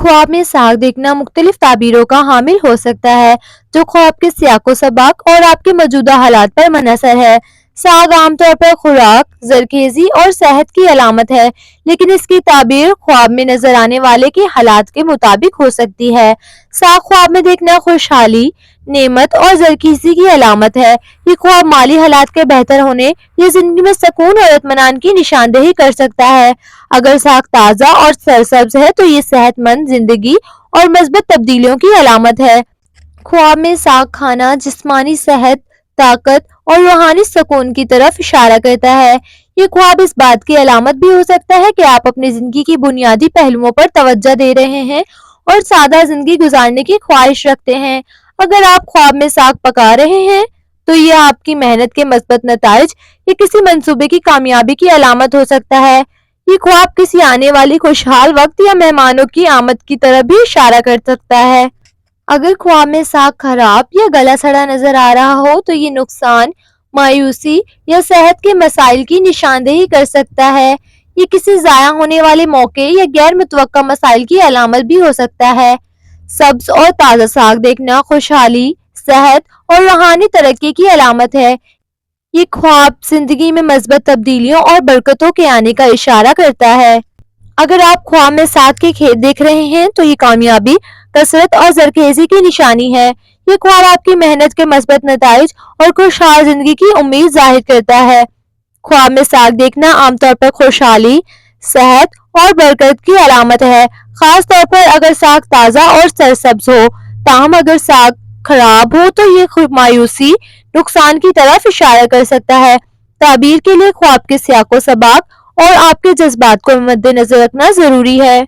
ख्वाब में साग देखना मुख्तलिफ ताबीरों का हामिल हो सकता है, जो ख्वाब के सियाको सबक और आपके मौजूदा हालात पर मुनहसर है। साग आमतौर पर खुराक, जरखेजी और सेहत की अलामत है, लेकिन इसकी ताबीर ख्वाब में नजर आने वाले के हालात के मुताबिक हो सकती है। साग ख्वाब में देखना खुशहाली, नेमत और जरखेजी की अलामत है। ये ख्वाब माली हालात के बेहतर होने या जिंदगी में सुकून और इत्मीनान की निशानदेही कर सकता है। अगर साग ताज़ा और सरसब्ज है तो ये सेहतमंद जिंदगी और मस्बत तब्दीलियों की अलामत है। ख्वाब में साग खाना जिस्मानी सेहत, ताकत और रूहानी सुकून की तरफ इशारा करता है। ये ख्वाब इस बात की अलामत भी हो सकता है कि आप अपनी जिंदगी की बुनियादी पहलुओं पर तवज्जो दे रहे हैं और सादा जिंदगी गुजारने की ख्वाहिश रखते हैं। अगर आप ख्वाब में साग पका रहे हैं तो ये आपकी मेहनत के मस्बत नताइज या किसी मंसूबे की कामयाबी की अलामत हो सकता है। ये ख्वाब किसी आने वाली खुशहाल वक्त या मेहमानों की आमद की तरफ भी इशारा कर सकता है। अगर ख्वाब में साग खराब या गला सड़ा नजर आ रहा हो तो ये नुकसान, मायूसी या सेहत के मसाइल की निशानदेही कर सकता है। ये किसी ज़ाया होने वाले मौके या गैर मुतवक्का मसाइल की अलामत भी हो सकता है। सब्ज और ताज़ा साग देखना खुशहाली, सेहत और रूहानी तरक्की की अलामत है। ये ख्वाब जिंदगी में मस्बत तब्दीलियों और बरकतों के आने का इशारा करता है। अगर आप ख्वाब में साग के खेत देख रहे हैं तो ये कामयाबी, कसरत और जरखेजी की निशानी है। ये ख्वाब आपकी मेहनत के मस्बत नताइज और खुशहाल जिंदगी की उम्मीद जाहिर करता है। ख्वाब में साग देखना आमतौर पर खुशहाली, सेहत और बरकत की अलामत है, खास तौर पर अगर साग ताज़ा और सरसब्ज हो। ताहम अगर साग खराब हो तो ये मायूसी, नुकसान की तरफ इशारा कर सकता है। ताबीर के लिए ख्वाब के सियाको सबाक और आपके जज्बात को मद्देनजर रखना जरूरी है।